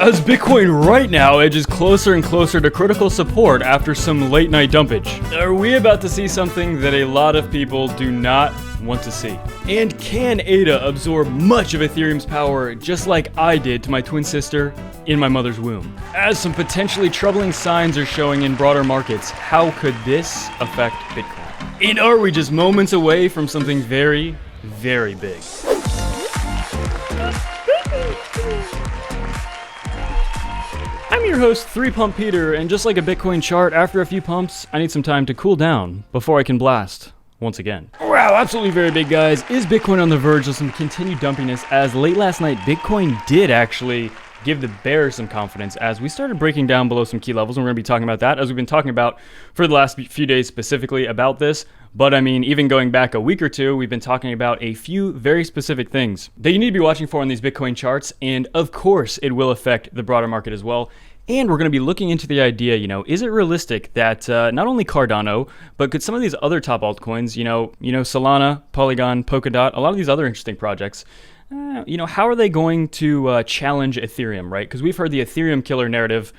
as Bitcoin right now edges closer and closer to critical support after some late night dumpage. Are we about to see something that a lot of people do not want to see? And can ADA absorb much of Ethereum's power just like I did to my twin sister in my mother's womb? As some potentially troubling signs are showing in broader markets, how could this affect Bitcoin? And are we just moments away from something very, very big? I'm your host, 3Pump Peter, and just like a Bitcoin chart, after a few pumps, I need some time to cool down before I can blast once again. Wow, absolutely very big, guys. Is Bitcoin on the verge of some continued dumpiness, as late last night, Bitcoin did actually give the bears some confidence as we started breaking down below some key levels, and we're going to be talking about that, as we've been talking about for the last few days specifically about this. But I mean, even going back a week or two, we've been talking about a few very specific things that you need to be watching for in these Bitcoin charts, and of course, it will affect the broader market as well. And we're going to be looking into the idea, is it realistic that not only Cardano, but could some of these other top altcoins, Solana, Polygon, Polkadot, a lot of these other interesting projects, how are they going to challenge Ethereum, right? Because we've heard the Ethereum killer narrative,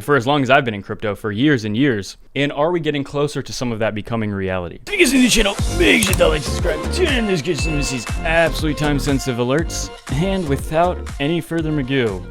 for as long as I've been in crypto, for years and years. And are we getting closer to some of that becoming reality? If you guys new to the channel, make sure to like, subscribe, tune in to get some of these absolutely time-sensitive alerts. And without any further ado,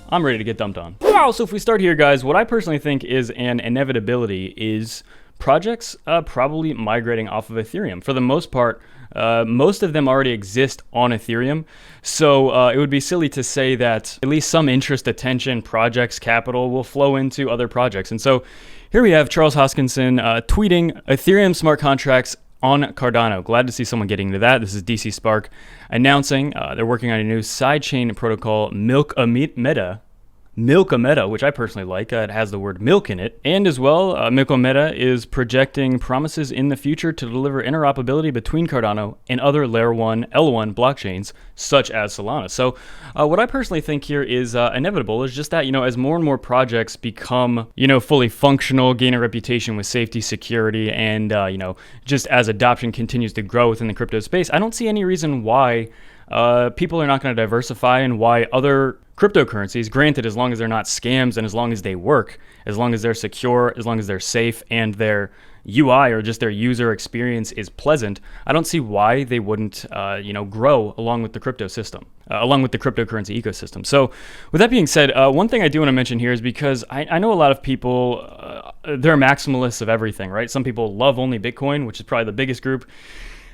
I'm ready to get dumped on. Wow, so if we start here, guys, what I personally think is an inevitability is projects probably migrating off of Ethereum. For the most part, most of them already exist on Ethereum, so it would be silly to say that at least some interest, attention, projects, capital will flow into other projects. And so here we have Charles Hoskinson tweeting Ethereum smart contracts on Cardano. Glad to see someone getting into that. This is DC Spark announcing they're working on a new sidechain protocol, Milk-A-Meta, which I personally like. It has the word milk in it. And as well, Milk-A-Meta is projecting promises in the future to deliver interoperability between Cardano and other Layer 1, L1 blockchains, such as Solana. So what I personally think here is inevitable is just that, as more and more projects become, fully functional, gain a reputation with safety, security, and, just as adoption continues to grow within the crypto space, I don't see any reason why people are not going to diversify, and why other cryptocurrencies, granted, as long as they're not scams and as long as they work, as long as they're secure, as long as they're safe and their UI or just their user experience is pleasant, I don't see why they wouldn't, grow along with the crypto system, along with the cryptocurrency ecosystem. So with that being said, one thing I do want to mention here is because I know a lot of people, they're maximalists of everything, right? Some people love only Bitcoin, which is probably the biggest group.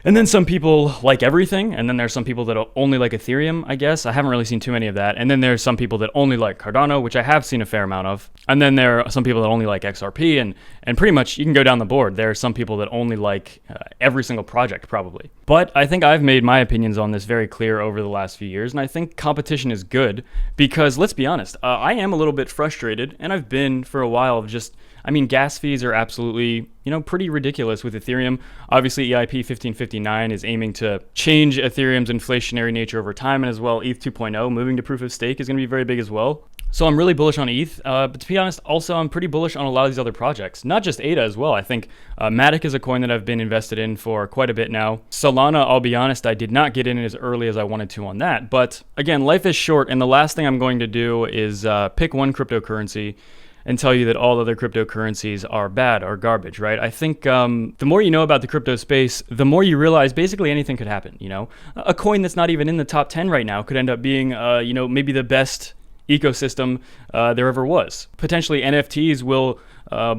And then some people like everything, and then there's some people that only like Ethereum, I guess. I haven't really seen too many of that. And then there's some people that only like Cardano, which I have seen a fair amount of. And then there are some people that only like XRP, and pretty much you can go down the board. There are some people that only like every single project, probably. But I think I've made my opinions on this very clear over the last few years, and I think competition is good because, let's be honest, I am a little bit frustrated, and I've been for a while of just, gas fees are absolutely, pretty ridiculous with Ethereum. Obviously, EIP 1559 is aiming to change Ethereum's inflationary nature over time, and as well, ETH 2.0 moving to proof of stake is going to be very big as well. So I'm really bullish on ETH, but to be honest, also I'm pretty bullish on a lot of these other projects, not just ADA as well. I think Matic is a coin that I've been invested in for quite a bit now. Solana, I'll be honest, I did not get in as early as I wanted to on that. But again, life is short, and the last thing I'm going to do is pick one cryptocurrency and tell you that all other cryptocurrencies are bad or garbage, right? I think the more you know about the crypto space, the more you realize basically anything could happen, A coin that's not even in the top 10 right now could end up being, maybe the best ecosystem there ever was. Potentially NFTs will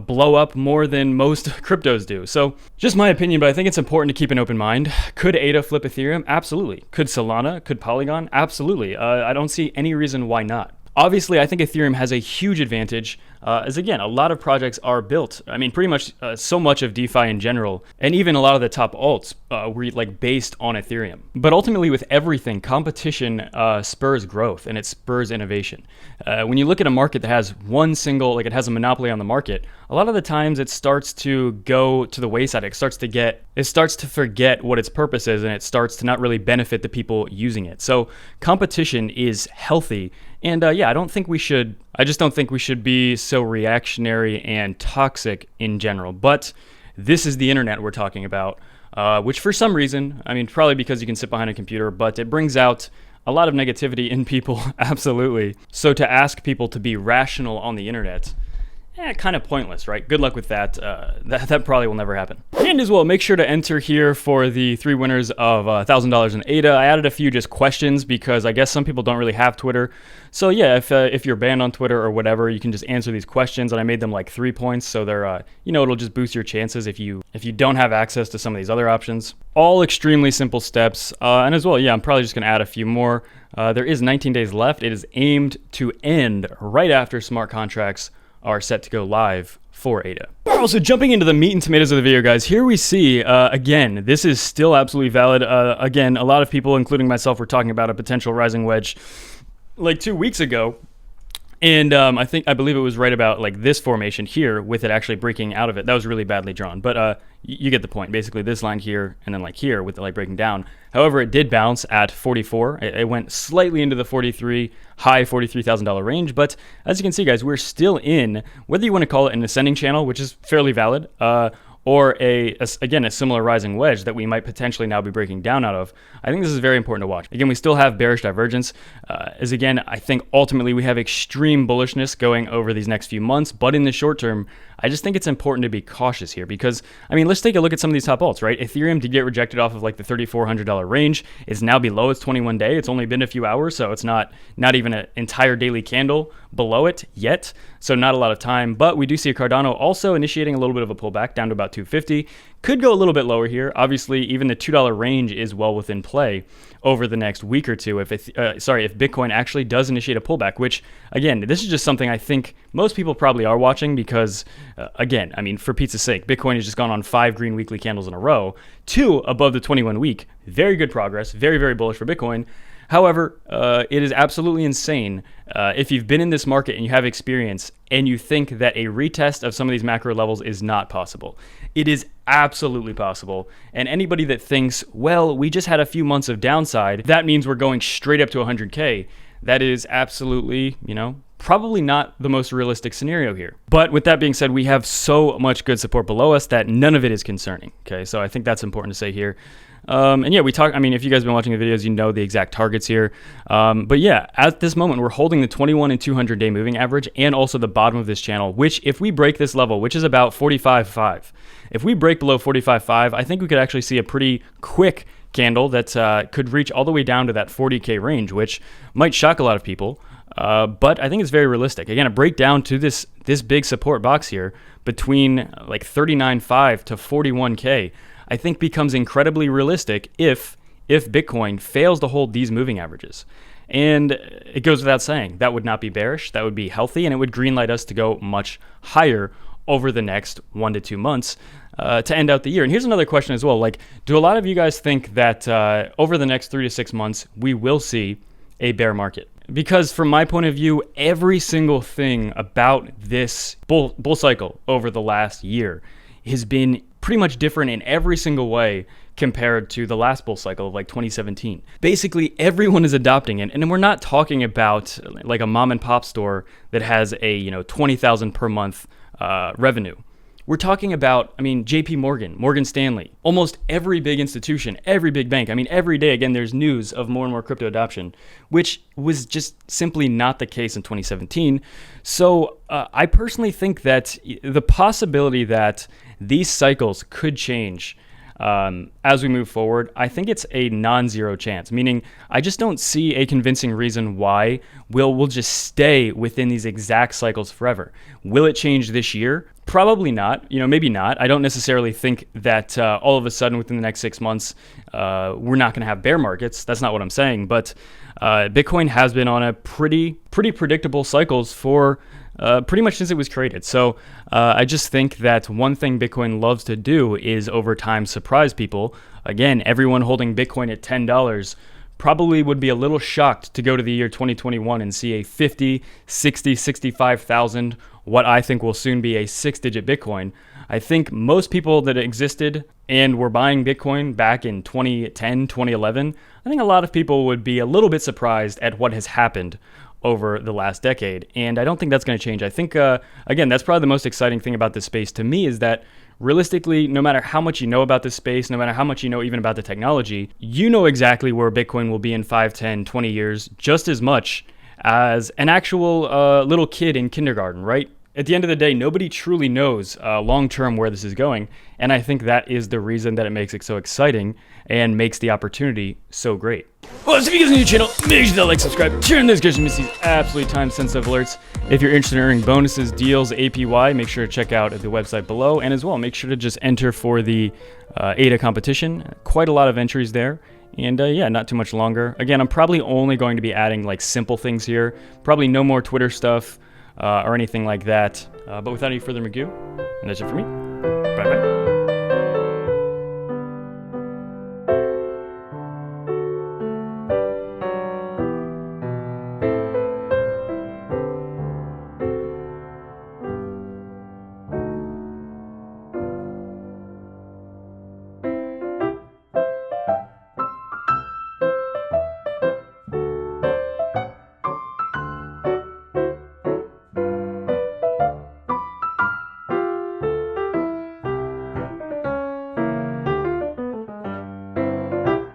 blow up more than most cryptos do. So just my opinion, but I think it's important to keep an open mind. Could ADA flip Ethereum? Absolutely. Could Solana? Could Polygon? Absolutely. I don't see any reason why not. Obviously, I think Ethereum has a huge advantage, as again, a lot of projects are built. Pretty much so much of DeFi in general, and even a lot of the top alts were based on Ethereum. But ultimately, with everything, competition spurs growth and it spurs innovation. When you look at a market that has one single, it has a monopoly on the market, a lot of the times it starts to go to the wayside. It starts to forget what its purpose is, and it starts to not really benefit the people using it. So competition is healthy. And I just don't think we should be so reactionary and toxic in general. But this is the internet we're talking about, which for some reason, probably because you can sit behind a computer, but it brings out a lot of negativity in people, absolutely. So to ask people to be rational on the internet, kind of pointless, right? Good luck with that. That probably will never happen. And as well, make sure to enter here for the 3 winners of $1,000 in ADA. I added a few just questions because I guess some people don't really have Twitter. So yeah, if you're banned on Twitter or whatever, you can just answer these questions. And I made them like 3 points, so they're it'll just boost your chances if you don't have access to some of these other options. All extremely simple steps. And as well, yeah, I'm probably just gonna add a few more. There is 19 days left. It is aimed to end right after smart contracts are set to go live for ADA. Also, jumping into the meat and tomatoes of the video, guys, here we see, again, this is still absolutely valid. Again, a lot of people, including myself, were talking about a potential rising wedge like 2 weeks ago. And I believe it was right about like this formation here with it actually breaking out of it. That was really badly drawn, but you get the point. Basically this line here and then like here with the light breaking down. However, it did bounce at 44. It went slightly into the high $43,000 range, but as you can see, guys, we're still in, whether you want to call it an ascending channel, which is fairly valid, or again, a similar rising wedge that we might potentially now be breaking down out of. I think this is very important to watch. Again, we still have bearish divergence. Again, I think ultimately we have extreme bullishness going over these next few months, but in the short term, I just think it's important to be cautious here because, I mean, let's take a look at some of these top alts, right? Ethereum did get rejected off of like the $3,400 range. It's now below its 21-day. It's only been a few hours, so it's not even an entire daily candle below it yet, so not a lot of time. But we do see a Cardano also initiating a little bit of a pullback down to about 250. Could go a little bit lower here. Obviously, even the $2 range is well within play over the next week or two if Bitcoin actually does initiate a pullback, which, again, this is just something I think most people probably are watching because, again, I mean, for pizza's sake, Bitcoin has just gone on 5 green weekly candles in a row, 2 above the 21 week. Very good progress, very, very bullish for Bitcoin. However, it is absolutely insane if you've been in this market and you have experience and you think that a retest of some of these macro levels is not possible. It is absolutely possible. And anybody that thinks, well, we just had a few months of downside, that means we're going straight up to 100K, that is absolutely, probably not the most realistic scenario here. But with that being said, we have so much good support below us that none of it is concerning. Okay, so I think that's important to say here. And yeah, if you guys have been watching the videos, you know the exact targets here. But yeah, at this moment, we're holding the 21 and 200 day moving average and also the bottom of this channel, which if we break this level, which is about 45.5, if we break below 45.5, I think we could actually see a pretty quick candle that could reach all the way down to that 40K range, which might shock a lot of people. But I think it's very realistic. Again, a breakdown to this big support box here between like 39.5 to 41K, I think becomes incredibly realistic if Bitcoin fails to hold these moving averages. And it goes without saying, that would not be bearish, that would be healthy, and it would greenlight us to go much higher over the next 1 to 2 months to end out the year. And here's another question as well, like, do a lot of you guys think that over the next 3 to 6 months, we will see a bear market? Because from my point of view, every single thing about this bull cycle over the last year has been pretty much different in every single way compared to the last bull cycle of like 2017. Basically, everyone is adopting it, and we're not talking about like a mom and pop store that has a $20,000 per month revenue. We're talking about, JP Morgan, Morgan Stanley, almost every big institution, every big bank. Every day, again, there's news of more and more crypto adoption, which was just simply not the case in 2017. So I personally think that the possibility that these cycles could change as we move forward, I think it's a non-zero chance, meaning I just don't see a convincing reason why we'll just stay within these exact cycles forever. Will it change this year? Probably not, maybe not. I don't necessarily think that all of a sudden within the next 6 months, we're not going to have bear markets. That's not what I'm saying. But Bitcoin has been on a pretty predictable cycles for pretty much since it was created. So I just think that one thing Bitcoin loves to do is over time surprise people. Again, everyone holding Bitcoin at $10 probably would be a little shocked to go to the year 2021 and see a 50, 60, 65,000, what I think will soon be a 6-digit Bitcoin. I think most people that existed and were buying Bitcoin back in 2010, 2011, I think a lot of people would be a little bit surprised at what has happened over the last decade. And I don't think that's going to change. I think, again, that's probably the most exciting thing about this space to me is that realistically, no matter how much you know about this space, no matter how much you know even about the technology, you know exactly where Bitcoin will be in 5, 10, 20 years, just as much as an actual little kid in kindergarten, right? At the end of the day, nobody truly knows long-term where this is going, and I think that is the reason that it makes it so exciting and makes the opportunity so great. Well, so if you guys are new to the channel, make sure to like, subscribe, turn on the notifications to miss these absolutely time-sensitive alerts. If you're interested in earning bonuses, deals, APY, make sure to check out the website below, and as well, make sure to just enter for the ADA competition. Quite a lot of entries there. And yeah, not too much longer. Again, I'm probably only going to be adding like simple things here. Probably no more Twitter stuff or anything like that. But without any further ado, that's it for me. Bye-bye.